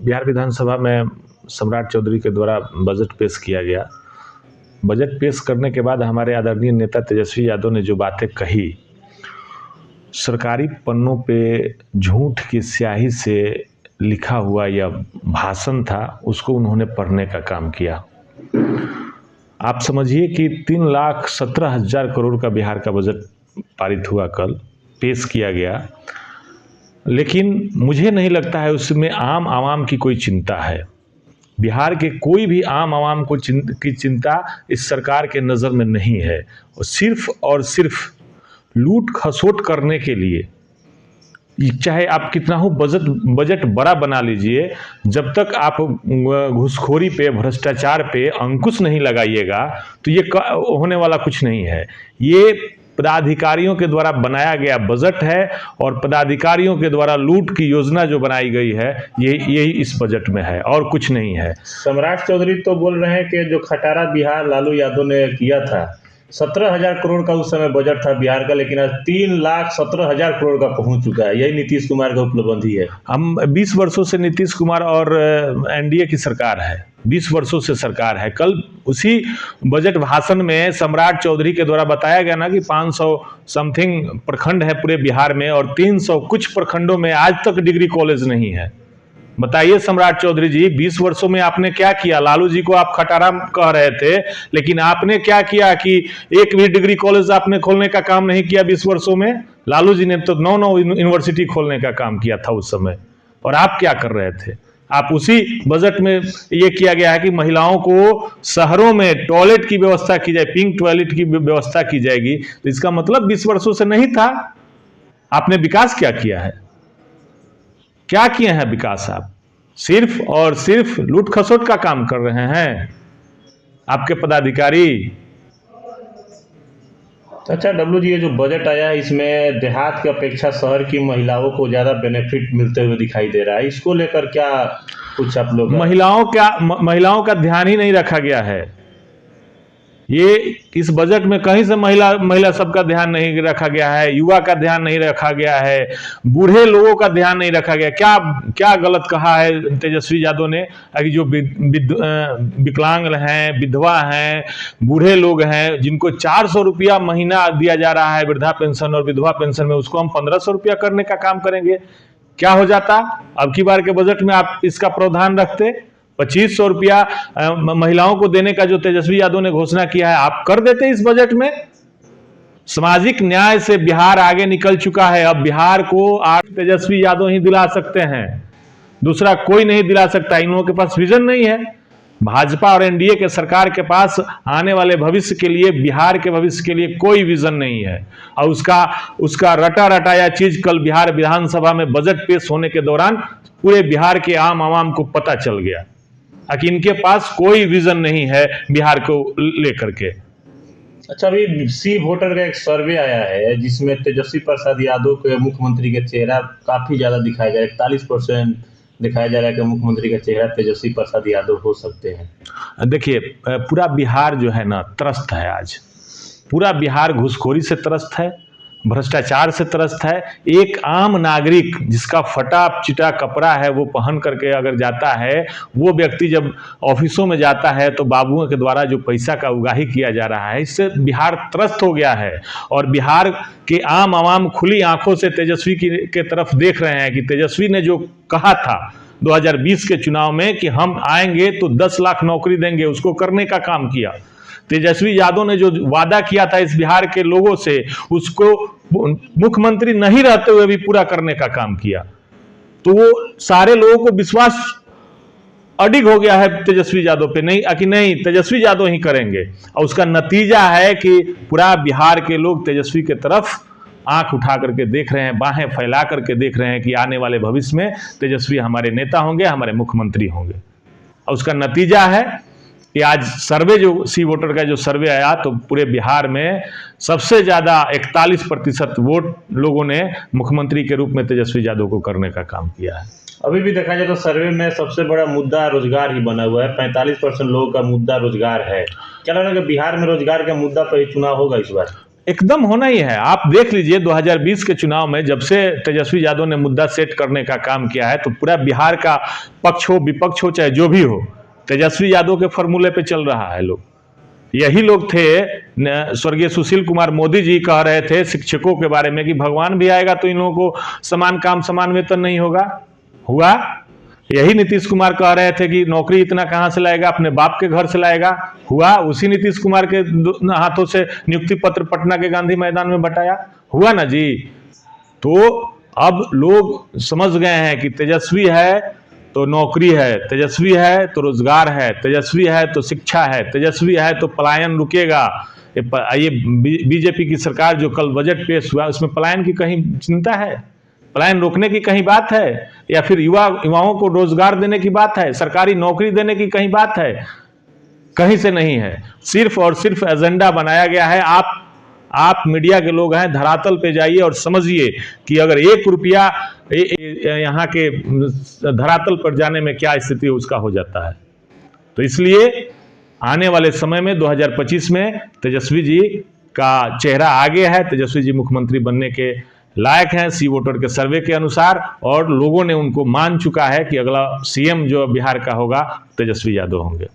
बिहार विधानसभा में सम्राट चौधरी के द्वारा बजट पेश किया गया। बजट पेश करने के बाद हमारे आदरणीय नेता तेजस्वी यादव ने जो बातें कही, सरकारी पन्नों पे झूठ की स्याही से लिखा हुआ यह भाषण था, उसको उन्होंने पढ़ने का काम किया। आप समझिए कि 3,17,000 करोड़ का बिहार का बजट पारित हुआ, कल पेश किया गया, लेकिन मुझे नहीं लगता है उसमें आम आवाम की कोई चिंता है। बिहार के कोई भी आम आवाम को की चिंता इस सरकार के नज़र में नहीं है। और सिर्फ लूट खसोट करने के लिए, चाहे आप कितना हो बजट बड़ा बना लीजिए, जब तक आप घूसखोरी पे, भ्रष्टाचार पे अंकुश नहीं लगाइएगा तो ये होने वाला कुछ नहीं है। ये पदाधिकारियों के द्वारा बनाया गया बजट है और पदाधिकारियों के द्वारा लूट की योजना जो बनाई गई है, यही इस बजट में है और कुछ नहीं है। सम्राट चौधरी तो बोल रहे हैं कि जो खटारा बिहार लालू यादव ने किया था, 17,000 करोड़ का उस समय बजट था बिहार का, लेकिन आज 3,17,000 करोड़ का पहुंच चुका है। यही नीतीश कुमार का उपलब्धि है। हम 20 वर्षों से नीतीश कुमार और एनडीए की सरकार है, 20 वर्षों से सरकार है। कल उसी बजट भाषण में सम्राट चौधरी के द्वारा बताया गया ना कि 500 समथिंग प्रखंड है पूरे बिहार में और 300 कुछ प्रखंडों में आज तक डिग्री कॉलेज नहीं है। बताइए सम्राट चौधरी जी, 20 वर्षों में आपने क्या किया? लालू जी को आप खटारा कह रहे थे, लेकिन आपने क्या किया कि एक भी डिग्री कॉलेज आपने खोलने का काम नहीं किया 20 वर्षों में। लालू जी ने तो 9 यूनिवर्सिटी खोलने का काम किया था उस समय, और आप क्या कर रहे थे? आप उसी बजट में ये किया गया है कि महिलाओं को शहरों में टॉयलेट की व्यवस्था की जाए, पिंक टॉयलेट की व्यवस्था की जाएगी। तो इसका मतलब 20 वर्षों से नहीं था। आपने विकास क्या किया है? क्या किए हैं विकास? आप सिर्फ और सिर्फ लूट खसोट का काम कर रहे हैं आपके पदाधिकारी। अच्छा डब्लू जी, ये जो बजट आया है इसमें देहात की अपेक्षा शहर की महिलाओं को ज्यादा बेनिफिट मिलते हुए दिखाई दे रहा है। इसको लेकर क्या कुछ आप लोग? महिलाओं का ध्यान ही नहीं रखा गया है। ये इस बजट में कहीं से महिला सबका ध्यान नहीं रखा गया है, युवा का ध्यान नहीं रखा गया है, बूढ़े लोगों का ध्यान नहीं रखा गया। क्या गलत कहा है तेजस्वी यादव ने कि जो विकलांग हैं, विधवा हैं, बूढ़े लोग हैं, जिनको 400 रुपया महीना दिया जा रहा है वृद्धा पेंशन और विधवा पेंशन में, उसको हम 1,500 रुपया करने का काम करेंगे। क्या हो जाता? अब की बार के बजट में आप इसका प्रावधान रखते, 2,500 रुपया महिलाओं को देने का जो तेजस्वी यादव ने घोषणा किया है, आप कर देते इस बजट में। सामाजिक न्याय से बिहार आगे निकल चुका है। अब बिहार को तेजस्वी यादव ही दिला सकते हैं, दूसरा कोई नहीं दिला सकता। इन लोगों के पास विजन नहीं है। भाजपा और एनडीए के सरकार के पास आने वाले भविष्य के लिए, बिहार के भविष्य के लिए कोई विजन नहीं है। और उसका रटा रटाया चीज कल बिहार विधानसभा में बजट पेश होने के दौरान पूरे बिहार के आम आवाम को पता चल गया कि इनके पास कोई विजन नहीं है बिहार को लेकर के। अच्छा, अभी सी वोटर का एक सर्वे आया है जिसमें तेजस्वी प्रसाद यादव के मुख्यमंत्री का चेहरा काफी ज्यादा दिखाया जा रहा है। 41% दिखाया जा रहा है कि मुख्यमंत्री का चेहरा तेजस्वी प्रसाद यादव हो सकते हैं। देखिए, पूरा बिहार जो है ना त्रस्त है। आज पूरा बिहार घूसखोरी से त्रस्त है, भ्रष्टाचार से त्रस्त है। एक आम नागरिक जिसका फटा चिटा कपड़ा है वो पहन करके अगर जाता है, वो व्यक्ति जब ऑफिसों में जाता है तो बाबुओं के द्वारा जो पैसा का उगाही किया जा रहा है, इससे बिहार त्रस्त हो गया है। और बिहार के आम आवाम खुली आंखों से तेजस्वी के तरफ देख रहे हैं कि तेजस्वी ने जो कहा था 2020 के चुनाव में कि हम आएंगे तो 10 लाख नौकरी देंगे, उसको करने का काम किया। तेजस्वी यादव ने जो वादा किया था इस बिहार के लोगों से, उसको मुख्यमंत्री नहीं रहते हुए भी पूरा करने का काम किया। तो वो सारे लोगों को विश्वास अडिग हो गया है तेजस्वी यादव पे, नहीं तेजस्वी यादव ही करेंगे। और उसका नतीजा है कि पूरा बिहार के लोग तेजस्वी के तरफ आंख उठा करके देख रहे हैं, बाहें फैला करके देख रहे हैं कि आने वाले भविष्य में तेजस्वी हमारे नेता होंगे, हमारे मुख्यमंत्री होंगे। और उसका नतीजा है कि आज सर्वे जो सी वोटर का जो सर्वे आया, तो पूरे बिहार में सबसे ज्यादा 41% वोट लोगों ने मुख्यमंत्री के रूप में तेजस्वी यादव को करने का काम किया है। अभी भी देखा जाए तो सर्वे में सबसे बड़ा मुद्दा रोजगार ही बना हुआ है। 45% लोगों का मुद्दा रोजगार है। क्या लग रहा है कि बिहार में रोजगार के मुद्दा पर ही चुनाव होगा इस बार? एकदम होना ही है। आप देख लीजिए 2020 के चुनाव में जब से तेजस्वी यादव ने मुद्दा सेट करने का काम किया है, तो पूरा बिहार का पक्ष हो विपक्ष हो चाहे जो भी हो, तेजस्वी यादव के फॉर्मूले पे चल रहा है। लोग यही लोग थे, स्वर्गीय सुशील कुमार मोदी जी कह रहे थे शिक्षकों के बारे में कि भगवान भी आएगा तो इन लोगों को समान काम समान वेतन नहीं होगा। हुआ। यही नीतीश कुमार कह रहे थे कि नौकरी इतना कहां से लाएगा, अपने बाप के घर से लाएगा। हुआ। उसी नीतीश कुमार के हाथों से नियुक्ति पत्र पटना के गांधी मैदान में बंटाया। हुआ ना जी। तो अब लोग समझ गए हैं कि तेजस्वी है तो नौकरी है, तेजस्वी है तो रोजगार है, तेजस्वी है तो शिक्षा है, तेजस्वी है तो पलायन रुकेगा। ये बीजेपी की सरकार जो कल बजट पेश हुआ उसमें पलायन की कहीं चिंता है? पलायन रोकने की कहीं बात है? या फिर युवाओं को रोजगार देने की बात है, सरकारी नौकरी देने की कहीं बात है? कहीं से नहीं है। सिर्फ और सिर्फ एजेंडा बनाया गया है। आप मीडिया के लोग हैं, धरातल पे जाइए और समझिए कि अगर 1 रुपया यहाँ के धरातल पर जाने में क्या स्थिति उसका हो जाता है। तो इसलिए आने वाले समय में 2025 में तेजस्वी जी का चेहरा आगे है। तेजस्वी जी मुख्यमंत्री बनने के लायक हैं सी वोटर के सर्वे के अनुसार, और लोगों ने उनको मान चुका है कि अगला सीएम जो बिहार का होगा तेजस्वी यादव होंगे।